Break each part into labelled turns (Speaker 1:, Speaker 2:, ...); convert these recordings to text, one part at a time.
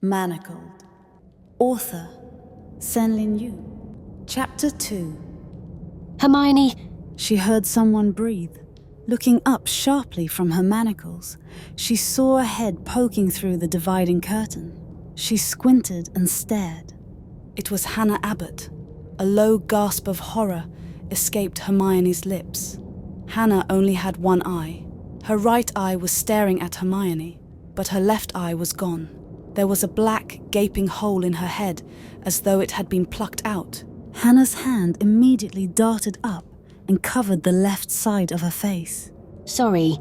Speaker 1: Manacled. Author, Senlin Yu. Chapter 2.
Speaker 2: Hermione!
Speaker 1: She heard someone breathe. Looking up sharply from her manacles, she saw a head poking through the dividing curtain. She squinted and stared. It was Hannah Abbott. A low gasp of horror escaped Hermione's lips. Hannah only had one eye. Her right eye was staring at Hermione, but her left eye was gone. There was a black, gaping hole in her head, as though it had been plucked out. Hannah's hand immediately darted up and covered the left side of her face.
Speaker 2: Sorry.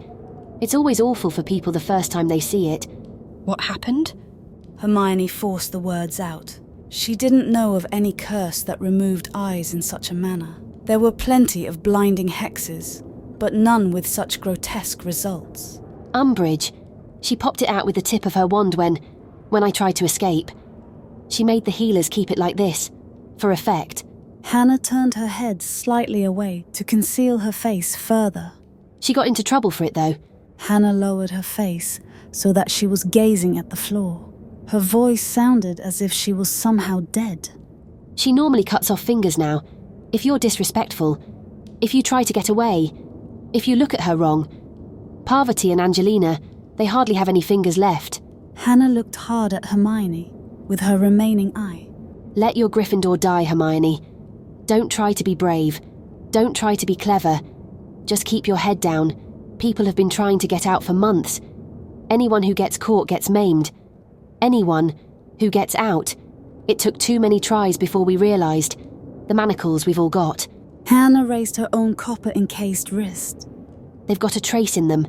Speaker 2: It's always awful for people the first time they see it.
Speaker 3: What happened?
Speaker 1: Hermione forced the words out. She didn't know of any curse that removed eyes in such a manner. There were plenty of blinding hexes, but none with such grotesque results.
Speaker 2: Umbridge. She popped it out with the tip of her wand when I tried to escape. She made the healers keep it like this, for effect.
Speaker 1: Hannah turned her head slightly away to conceal her face further.
Speaker 2: She got into trouble for it, though.
Speaker 1: Hannah lowered her face so that she was gazing at the floor. Her voice sounded as if she was somehow dead.
Speaker 2: She normally cuts off fingers now. If you're disrespectful, if you try to get away, if you look at her wrong. Parvati and Angelina, they hardly have any fingers left.
Speaker 1: Hannah looked hard at Hermione with her remaining eye.
Speaker 2: Let your Gryffindor die, Hermione. Don't try to be brave. Don't try to be clever. Just keep your head down. People have been trying to get out for months. Anyone who gets caught gets maimed. Anyone who gets out. It took too many tries before we realised. The manacles we've all got.
Speaker 1: Hannah raised her own copper-encased wrist.
Speaker 2: They've got a trace in them.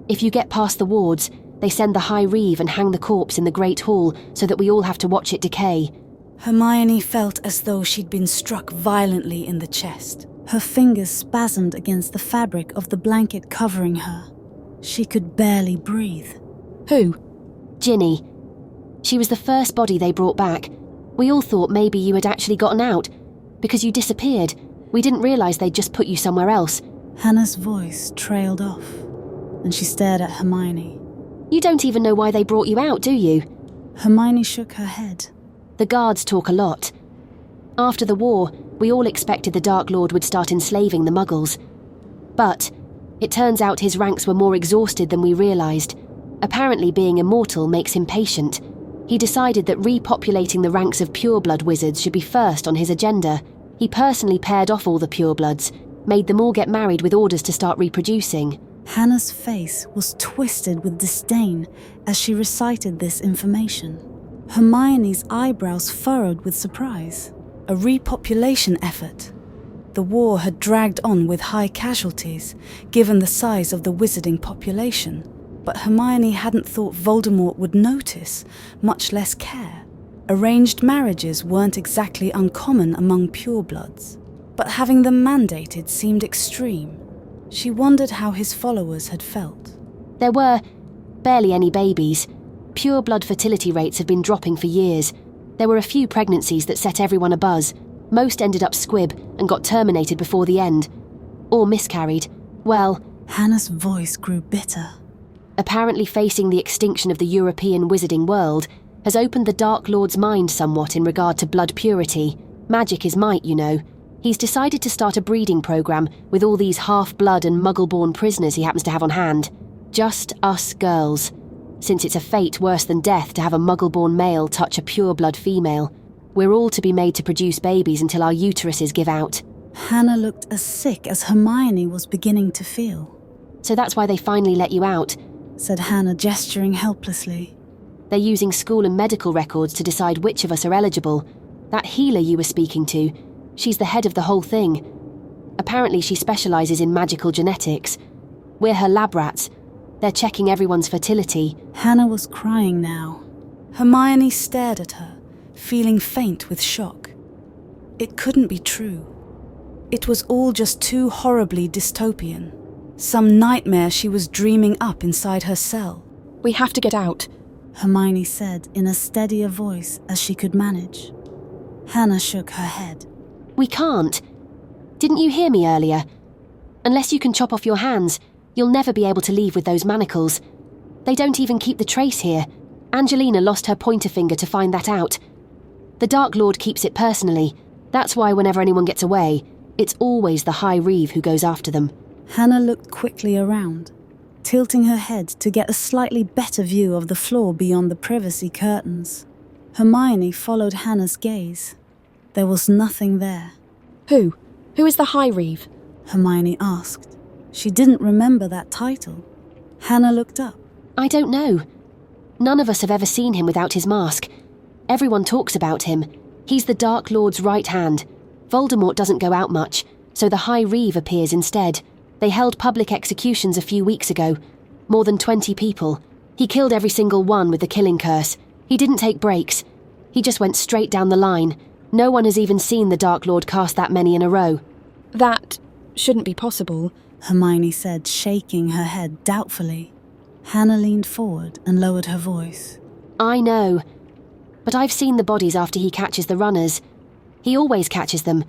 Speaker 2: If you get past the wards, they send the High Reeve and hang the corpse in the Great Hall so that we all have to watch it decay.
Speaker 1: Hermione felt as though she'd been struck violently in the chest. Her fingers spasmed against the fabric of the blanket covering her. She could barely breathe.
Speaker 2: Who? Ginny. She was the first body they brought back. We all thought maybe you had actually gotten out, because you disappeared. We didn't realise they'd just put you somewhere else.
Speaker 1: Hannah's voice trailed off, and she stared at Hermione.
Speaker 2: You don't even know why they brought you out, do you?
Speaker 1: Hermione shook her head.
Speaker 2: The guards talk a lot. After the war, we all expected the Dark Lord would start enslaving the Muggles. But it turns out his ranks were more exhausted than we realised. Apparently being immortal makes him patient. He decided that repopulating the ranks of pureblood wizards should be first on his agenda. He personally paired off all the purebloods, made them all get married with orders to start reproducing.
Speaker 1: Hannah's face was twisted with disdain as she recited this information. Hermione's eyebrows furrowed with surprise. A repopulation effort. The war had dragged on with high casualties, given the size of the wizarding population. But Hermione hadn't thought Voldemort would notice, much less care. Arranged marriages weren't exactly uncommon among purebloods, but having them mandated seemed extreme. She wondered how his followers had felt.
Speaker 2: There were barely any babies. Pureblood fertility rates have been dropping for years. There were a few pregnancies that set everyone abuzz. Most ended up squib and got terminated before the end. Or miscarried. Well,
Speaker 1: Hannah's voice grew bitter.
Speaker 2: Apparently facing the extinction of the European wizarding world has opened the Dark Lord's mind somewhat in regard to blood purity. Magic is might, you know. He's decided to start a breeding program with all these half-blood and muggle-born prisoners he happens to have on hand. Just us girls. Since it's a fate worse than death to have a muggle-born male touch a pure-blood female. We're all to be made to produce babies until our uteruses give out.
Speaker 1: Hannah looked as sick as Hermione was beginning to feel.
Speaker 2: So that's why they finally let you out,
Speaker 1: said Hannah, gesturing helplessly.
Speaker 2: They're using school and medical records to decide which of us are eligible. That healer you were speaking to, she's the head of the whole thing. Apparently she specialises in magical genetics. We're her lab rats. They're checking everyone's fertility.
Speaker 1: Hannah was crying now. Hermione stared at her, feeling faint with shock. It couldn't be true. It was all just too horribly dystopian. Some nightmare she was dreaming up inside her cell.
Speaker 3: We have to get out,
Speaker 1: Hermione said in a steadier voice as she could manage. Hannah shook her head.
Speaker 2: We can't. Didn't you hear me earlier? Unless you can chop off your hands, you'll never be able to leave with those manacles. They don't even keep the trace here. Angelina lost her pointer finger to find that out. The Dark Lord keeps it personally. That's why whenever anyone gets away, it's always the High Reeve who goes after them.
Speaker 1: Hannah looked quickly around, tilting her head to get a slightly better view of the floor beyond the privacy curtains. Hermione followed Hannah's gaze. There was nothing there.
Speaker 3: Who? Who is the High Reeve?
Speaker 1: Hermione asked. She didn't remember that title. Hannah looked up.
Speaker 2: I don't know. None of us have ever seen him without his mask. Everyone talks about him. He's the Dark Lord's right hand. Voldemort doesn't go out much, so the High Reeve appears instead. They held public executions a few weeks ago. More than 20 people. He killed every single one with the killing curse. He didn't take breaks. He just went straight down the line. No one has even seen the Dark Lord cast that many in a row.
Speaker 3: That shouldn't be possible,
Speaker 1: Hermione said, shaking her head doubtfully. Hannah leaned forward and lowered her voice.
Speaker 2: I know. But I've seen the bodies after he catches the runners. He always catches them.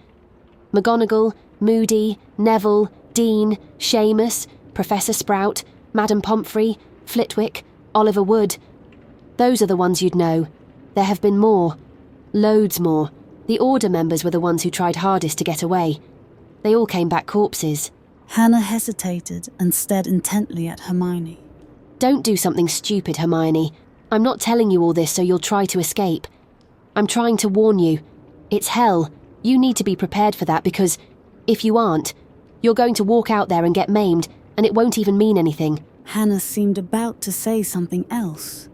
Speaker 2: McGonagall, Moody, Neville, Dean, Seamus, Professor Sprout, Madame Pomfrey, Flitwick, Oliver Wood. Those are the ones you'd know. There have been more. Loads more. The Order members were the ones who tried hardest to get away. They all came back corpses.
Speaker 1: Hannah hesitated and stared intently at Hermione.
Speaker 2: Don't do something stupid, Hermione. I'm not telling you all this so you'll try to escape. I'm trying to warn you. It's hell. You need to be prepared for that because, if you aren't, you're going to walk out there and get maimed, and it won't even mean anything.
Speaker 1: Hannah seemed about to say something else,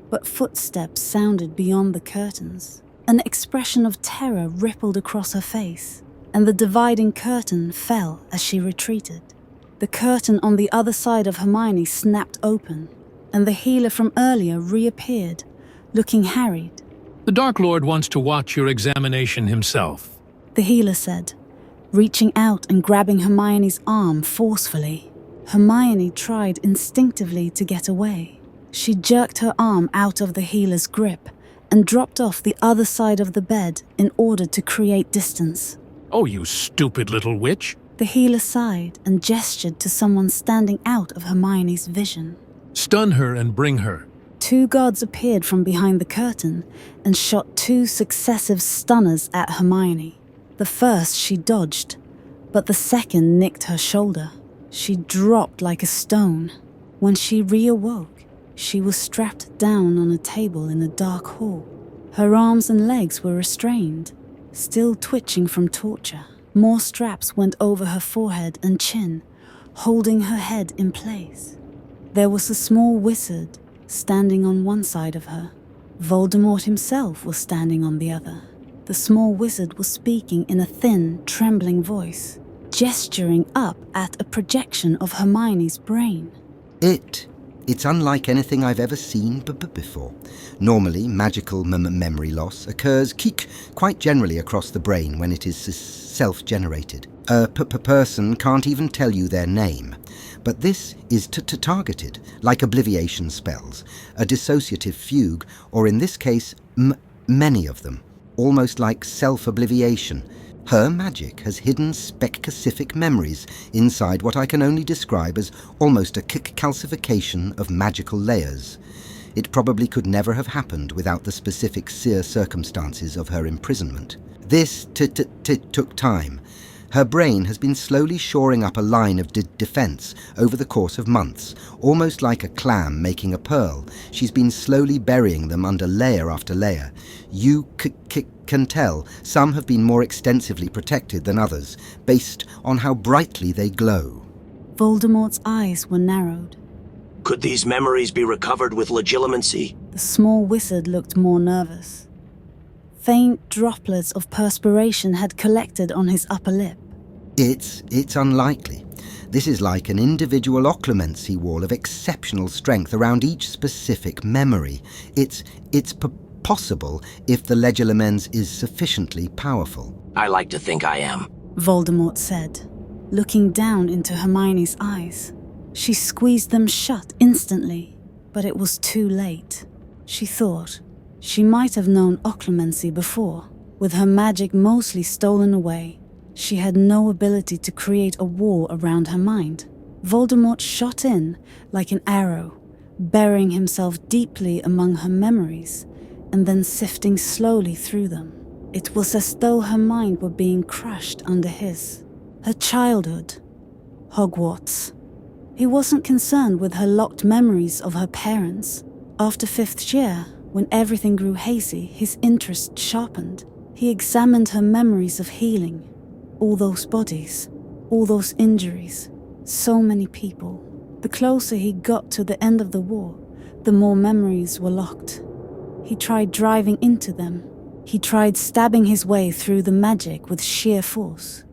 Speaker 1: but footsteps sounded beyond the curtains. An expression of terror rippled across her face, and the dividing curtain fell as she retreated. The curtain on the other side of Hermione snapped open, and the healer from earlier reappeared, looking harried.
Speaker 4: The Dark Lord wants to watch your examination himself,
Speaker 1: The healer said, reaching out and grabbing Hermione's arm forcefully. Hermione tried instinctively to get away. She jerked her arm out of the healer's grip and dropped off the other side of the bed in order to create distance.
Speaker 4: Oh, you stupid little witch.
Speaker 1: The healer sighed and gestured to someone standing out of Hermione's vision.
Speaker 4: Stun her and bring her.
Speaker 1: 2 guards appeared from behind the curtain and shot 2 successive stunners at Hermione. The first she dodged, but the second nicked her shoulder. She dropped like a stone. When she reawoke, she was strapped down on a table in a dark hall. Her arms and legs were restrained, still twitching from torture. More straps went over her forehead and chin, holding her head in place. There was a small wizard standing on one side of her. Voldemort himself was standing on the other. The small wizard was speaking in a thin, trembling voice, gesturing up at a projection of Hermione's brain.
Speaker 5: It's unlike anything I've ever seen before. Normally, magical memory loss occurs quite generally across the brain when it is self-generated. A person can't even tell you their name. But this is targeted, like obliviation spells, a dissociative fugue, or in this case, many of them, almost like self-obliviation. Her magic has hidden specific memories inside what I can only describe as almost a calcification of magical layers. It probably could never have happened without the specific circumstances of her imprisonment. This took time. Her brain has been slowly shoring up a line of defense over the course of months, almost like a clam making a pearl. She's been slowly burying them under layer after layer. You can tell some have been more extensively protected than others, based on how brightly they glow.
Speaker 1: Voldemort's eyes were narrowed.
Speaker 6: Could these memories be recovered with legitimacy?
Speaker 1: The small wizard looked more nervous. Faint droplets of perspiration had collected on his upper lip.
Speaker 5: It's unlikely. This is like an individual occlumency wall of exceptional strength around each specific memory. It's possible if the legilimens is sufficiently powerful.
Speaker 6: I like to think I am.
Speaker 1: Voldemort said, looking down into Hermione's eyes. She squeezed them shut instantly, but it was too late. She thought she might have known occlumency before. With her magic mostly stolen away, she had no ability to create a wall around her mind. Voldemort shot in like an arrow, burying himself deeply among her memories and then sifting slowly through them. It was as though her mind were being crushed under his. Her childhood, Hogwarts. He wasn't concerned with her locked memories of her parents. After 5th year, when everything grew hazy, his interest sharpened. He examined her memories of healing. All those bodies, all those injuries, so many people. The closer he got to the end of the war, the more memories were locked. He tried driving into them. He tried stabbing his way through the magic with sheer force.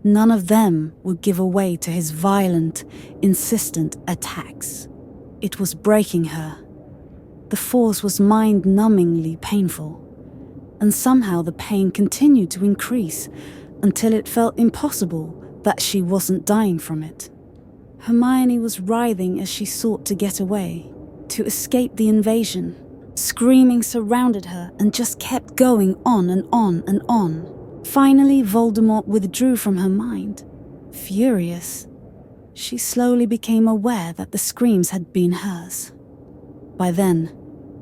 Speaker 1: None of them would give way to his violent, insistent attacks. It was breaking her. The force was mind-numbingly painful, and somehow the pain continued to increase until it felt impossible that she wasn't dying from it. Hermione was writhing as she sought to get away, to escape the invasion. Screaming surrounded her and just kept going on and on and on. Finally, Voldemort withdrew from her mind. Furious, she slowly became aware that the screams had been hers. By then,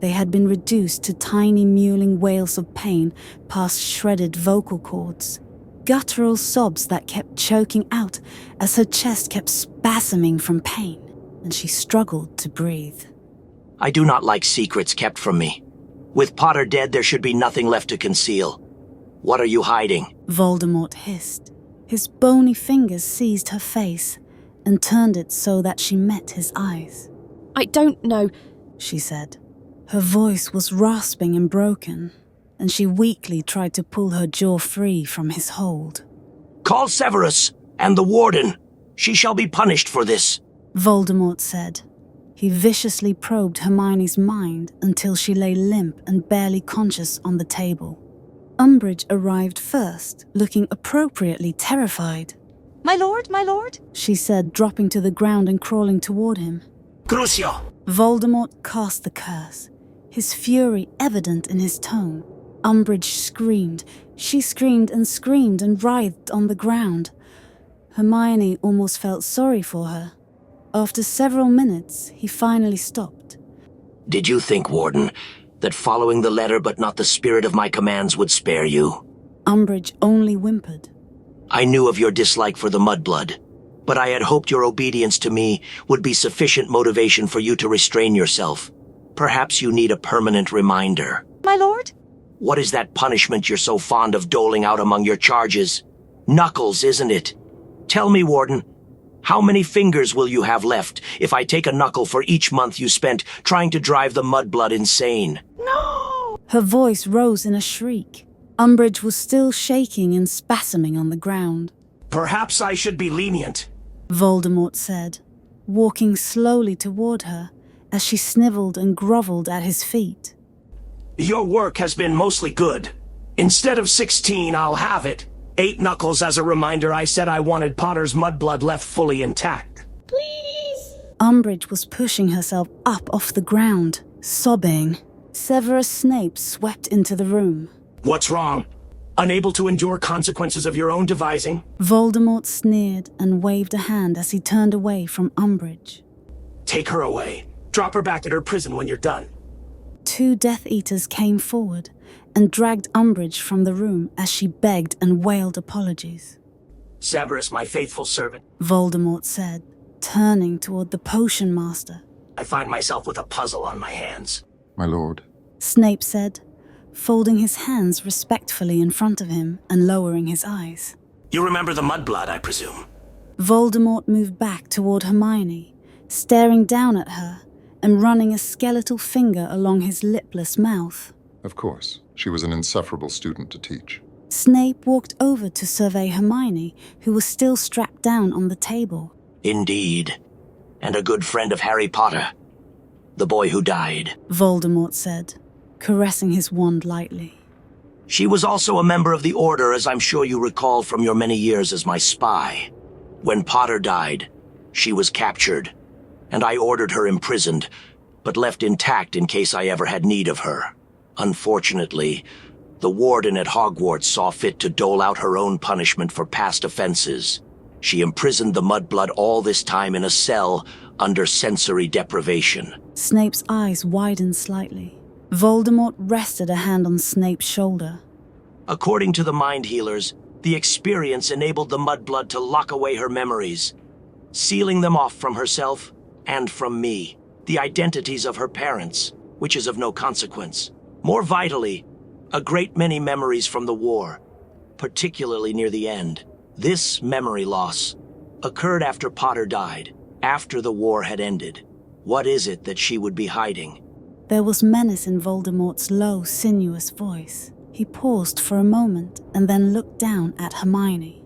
Speaker 1: they had been reduced to tiny mewling wails of pain past shredded vocal cords. Guttural sobs that kept choking out as her chest kept spasming from pain, and she struggled to breathe.
Speaker 6: I do not like secrets kept from me. With Potter dead, there should be nothing left to conceal. What are you hiding?
Speaker 1: Voldemort hissed. His bony fingers seized her face and turned it so that she met his eyes.
Speaker 3: I don't know,
Speaker 1: she said. Her voice was rasping and broken, and she weakly tried to pull her jaw free from his hold.
Speaker 6: Call Severus and the warden. She shall be punished for this,
Speaker 1: Voldemort said. He viciously probed Hermione's mind until she lay limp and barely conscious on the table. Umbridge arrived first, looking appropriately terrified.
Speaker 7: My lord,
Speaker 1: she said, dropping to the ground and crawling toward him.
Speaker 6: Crucio!
Speaker 1: Voldemort cast the curse, his fury evident in his tone. Umbridge screamed. She screamed and writhed on the ground. Hermione almost felt sorry for her. After several minutes, he finally stopped.
Speaker 6: Did you think, Warden, that following the letter but not the spirit of my commands would spare you?
Speaker 1: Umbridge only whimpered.
Speaker 6: I knew of your dislike for the mudblood, but I had hoped your obedience to me would be sufficient motivation for you to restrain yourself. Perhaps you need a permanent reminder.
Speaker 7: my lord.
Speaker 6: What is that punishment you're so fond of doling out among your charges? Knuckles, isn't it? Tell me, Warden, how many fingers will you have left if I take a knuckle for each month you spent trying to drive the mudblood insane?
Speaker 7: No!
Speaker 1: Her voice rose in a shriek. Umbridge was still shaking and spasming on the ground.
Speaker 6: Perhaps I should be lenient,
Speaker 1: Voldemort said, walking slowly toward her as she sniveled and groveled at his feet.
Speaker 6: Your work has been mostly good. Instead of 16, I'll have it. 8 knuckles as a reminder I said I wanted Potter's mudblood left fully intact.
Speaker 7: Please!
Speaker 1: Umbridge was pushing herself up off the ground, sobbing. Severus Snape swept into the room.
Speaker 6: What's wrong? Unable to endure consequences of your own devising?
Speaker 1: Voldemort sneered and waved a hand as he turned away from Umbridge.
Speaker 6: Take her away. Drop her back at her prison when you're done.
Speaker 1: 2 Death Eaters came forward and dragged Umbridge from the room as she begged and wailed apologies.
Speaker 6: Severus, my faithful servant,
Speaker 1: Voldemort said, turning toward the potion master.
Speaker 6: I find myself with a puzzle on my hands.
Speaker 8: My lord.
Speaker 1: Snape said, folding his hands respectfully in front of him and lowering his eyes.
Speaker 6: You remember the mudblood, I presume?
Speaker 1: Voldemort moved back toward Hermione, staring down at her and running a skeletal finger along his lipless mouth.
Speaker 8: Of course. She was an insufferable student to teach.
Speaker 1: Snape walked over to survey Hermione, who was still strapped down on the table.
Speaker 6: Indeed. And a good friend of Harry Potter. The boy who died.
Speaker 1: Voldemort said, caressing his wand lightly.
Speaker 6: She was also a member of the Order, as I'm sure you recall from your many years as my spy. When Potter died, she was captured, and I ordered her imprisoned, but left intact in case I ever had need of her. Unfortunately, the warden at Hogwarts saw fit to dole out her own punishment for past offenses. She imprisoned the mudblood all this time in a cell under sensory deprivation.
Speaker 1: Snape's eyes widened slightly. Voldemort rested a hand on Snape's shoulder.
Speaker 6: According to the mind healers, the experience enabled the mudblood to lock away her memories, sealing them off from herself and from me, the identities of her parents, which is of no consequence. More vitally, a great many memories from the war, particularly near the end. This memory loss occurred after Potter died, after the war had ended. What is it that she would be hiding?
Speaker 1: There was menace in Voldemort's low, sinuous voice. He paused for a moment and then looked down at Hermione.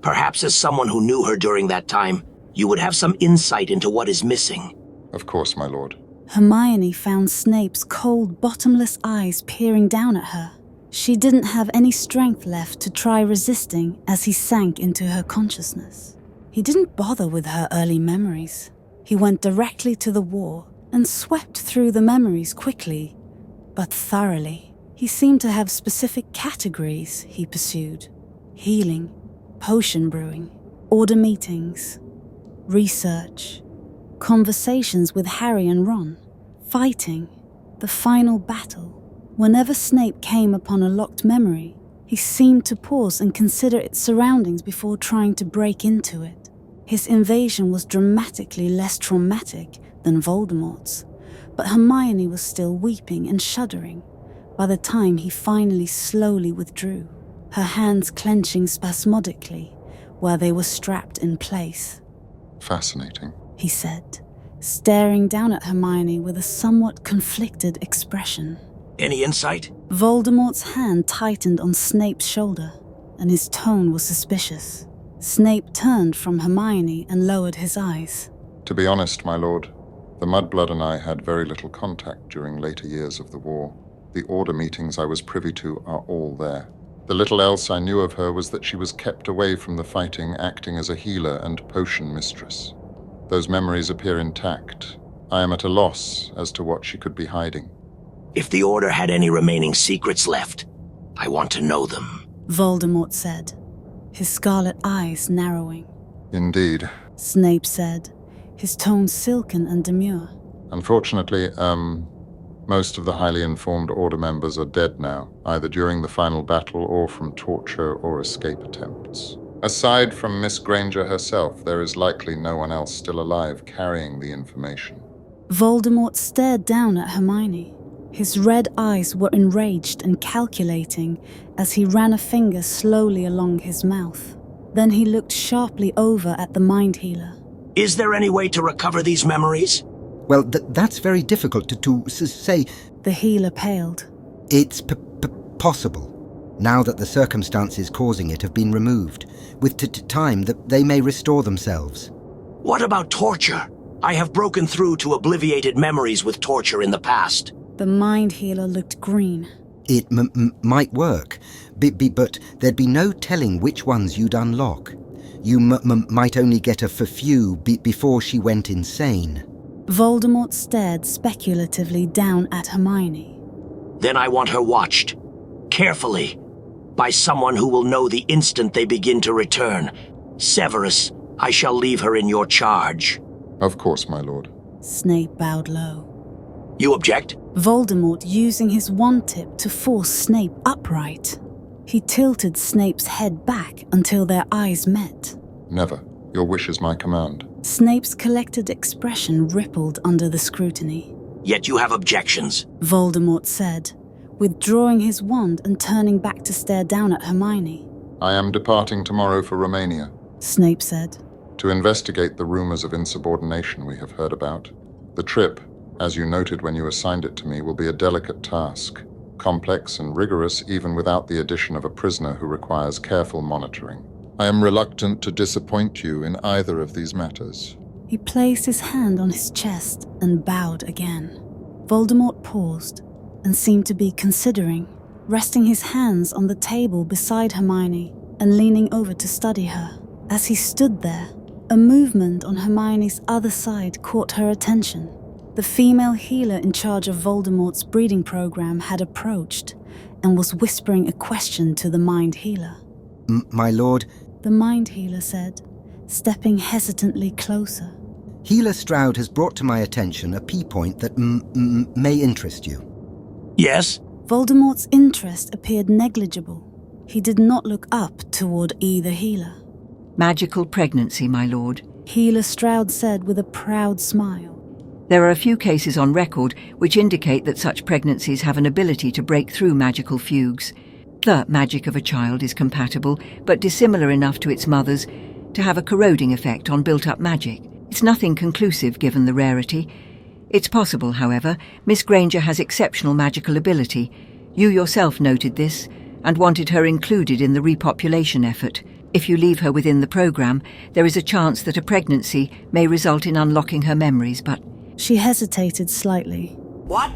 Speaker 6: Perhaps as someone who knew her during that time, you would have some insight into what is missing.
Speaker 8: Of course, my lord.
Speaker 1: Hermione found Snape's cold, bottomless eyes peering down at her. She didn't have any strength left to try resisting as he sank into her consciousness. He didn't bother with her early memories. He went directly to the war and swept through the memories quickly, but thoroughly. He seemed to have specific categories he pursued: healing, potion brewing, order meetings, research, conversations with Harry and Ron, fighting, the final battle. Whenever Snape came upon a locked memory, he seemed to pause and consider its surroundings before trying to break into it. His invasion was dramatically less traumatic than Voldemort's, but Hermione was still weeping and shuddering by the time he finally slowly withdrew, her hands clenching spasmodically where they were strapped in place.
Speaker 8: Fascinating,
Speaker 1: He said, staring down at Hermione with a somewhat conflicted expression.
Speaker 6: Any insight?
Speaker 1: Voldemort's hand tightened on Snape's shoulder, and his tone was suspicious. Snape turned from Hermione and lowered his eyes.
Speaker 8: To be honest, my lord, the mudblood and I had very little contact during later years of the war. The order meetings I was privy to are all there. The little else I knew of her was that she was kept away from the fighting, acting as a healer and potion mistress. Those memories appear intact. I am at a loss as to what she could be hiding.
Speaker 6: If the Order had any remaining secrets left, I want to know them.
Speaker 1: Voldemort said, his scarlet eyes narrowing.
Speaker 8: Indeed.
Speaker 1: Snape said, his tone silken and demure.
Speaker 8: Unfortunately, most of the highly informed Order members are dead now, either during the final battle or from torture or escape attempts. Aside from Miss Granger herself, there is likely no one else still alive carrying the information.
Speaker 1: Voldemort stared down at Hermione. His red eyes were enraged and calculating as he ran a finger slowly along his mouth. Then he looked sharply over at the mind healer.
Speaker 6: Is there any way to recover these memories?
Speaker 5: Well, that's very difficult to say.
Speaker 1: The healer paled.
Speaker 5: It's possible, now that the circumstances causing it have been removed. With time, that they may restore themselves.
Speaker 6: What about torture? I have broken through to obliviated memories with torture in the past.
Speaker 1: The mind healer looked green.
Speaker 5: It might work, but there'd be no telling which ones you'd unlock. You might only get a few before she went insane.
Speaker 1: Voldemort stared speculatively down at Hermione.
Speaker 6: Then I want her watched, carefully, by someone who will know the instant they begin to return. Severus, I shall leave her in your charge.
Speaker 8: Of course, my lord.
Speaker 1: Snape bowed low.
Speaker 6: You object?
Speaker 1: Voldemort using his wand tip to force Snape upright. He tilted Snape's head back until their eyes met.
Speaker 8: Never. Your wish is my command.
Speaker 1: Snape's collected expression rippled under the scrutiny.
Speaker 6: Yet you have objections.
Speaker 1: Voldemort said, withdrawing his wand and turning back to stare down at Hermione.
Speaker 8: I am departing tomorrow for Romania,
Speaker 1: Snape said.
Speaker 8: to investigate the rumors of insubordination we have heard about. The trip, as you noted when you assigned it to me, will be a delicate task, complex and rigorous even without the addition of a prisoner who requires careful monitoring. I am reluctant to disappoint you in either of these matters.
Speaker 1: He placed his hand on his chest and bowed again. Voldemort paused and seemed to be considering, resting his hands on the table beside Hermione and leaning over to study her. As he stood there, a movement on Hermione's other side caught her attention. The female healer in charge of Voldemort's breeding program had approached and was whispering a question to the mind healer.
Speaker 5: My lord,
Speaker 1: The mind healer said, stepping hesitantly closer.
Speaker 5: Healer Stroud has brought to my attention a key point that may interest you.
Speaker 6: Yes?
Speaker 1: Voldemort's interest appeared negligible. He did not look up toward either healer.
Speaker 9: Magical pregnancy, my lord.
Speaker 1: Healer Stroud said with a proud smile.
Speaker 9: There are a few cases on record which indicate that such pregnancies have an ability to break through magical fugues. The magic of a child is compatible, but dissimilar enough to its mother's to have a corroding effect on built-up magic. It's nothing conclusive given the rarity. It's possible, however. Miss Granger has exceptional magical ability. You yourself noted this and wanted her included in the repopulation effort. If you leave her within the program, there is a chance that a pregnancy may result in unlocking her memories, but...
Speaker 1: She hesitated slightly.
Speaker 6: What?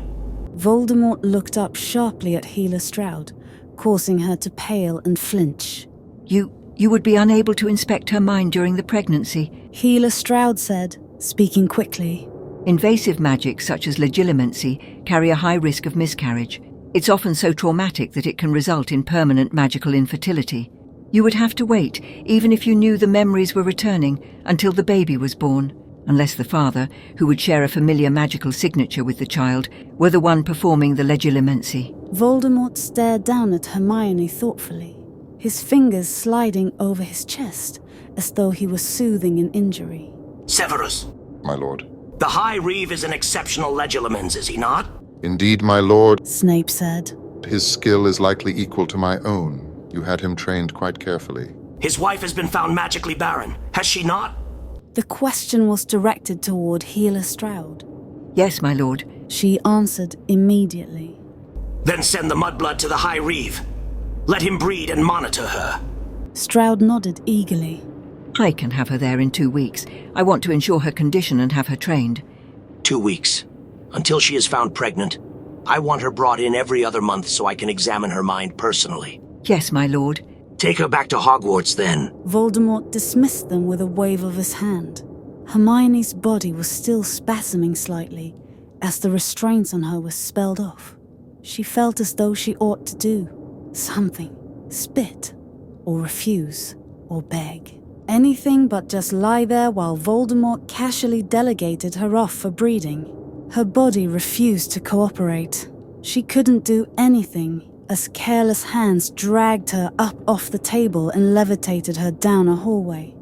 Speaker 1: Voldemort looked up sharply at Healer Stroud, causing her to pale and flinch.
Speaker 9: You would be unable to inspect her mind during the pregnancy.
Speaker 1: Healer Stroud said, speaking quickly.
Speaker 9: Invasive magic such as legilimency carry a high risk of miscarriage. It's often so traumatic that it can result in permanent magical infertility. You would have to wait, even if you knew the memories were returning, until the baby was born, unless the father, who would share a familiar magical signature with the child, were the one performing the legilimency.
Speaker 1: Voldemort stared down at Hermione thoughtfully, his fingers sliding over his chest, as though he was soothing an injury.
Speaker 6: Severus.
Speaker 8: My lord.
Speaker 6: The High Reeve is an exceptional legilimens, is he not?
Speaker 8: Indeed, my lord.
Speaker 1: Snape said.
Speaker 8: His skill is likely equal to my own. You had him trained quite carefully.
Speaker 6: His wife has been found magically barren, has she not?
Speaker 1: The question was directed toward Healer Stroud.
Speaker 9: Yes, my lord.
Speaker 1: She answered immediately.
Speaker 6: Then send the mudblood to the High Reeve. Let him breed and monitor her.
Speaker 1: Stroud nodded eagerly.
Speaker 9: I can have her there in 2 weeks. I want to ensure her condition and have her trained.
Speaker 6: 2 weeks. Until she is found pregnant. I want her brought in every other month so I can examine her mind personally.
Speaker 9: Yes, my lord.
Speaker 6: Take her back to Hogwarts, then.
Speaker 1: Voldemort dismissed them with a wave of his hand. Hermione's body was still spasming slightly as the restraints on her were spelled off. She felt as though she ought to do something. Spit, or refuse, or beg. Anything but just lie there while Voldemort casually delegated her off for breeding. Her body refused to cooperate. She couldn't do anything as careless hands dragged her up off the table and levitated her down a hallway.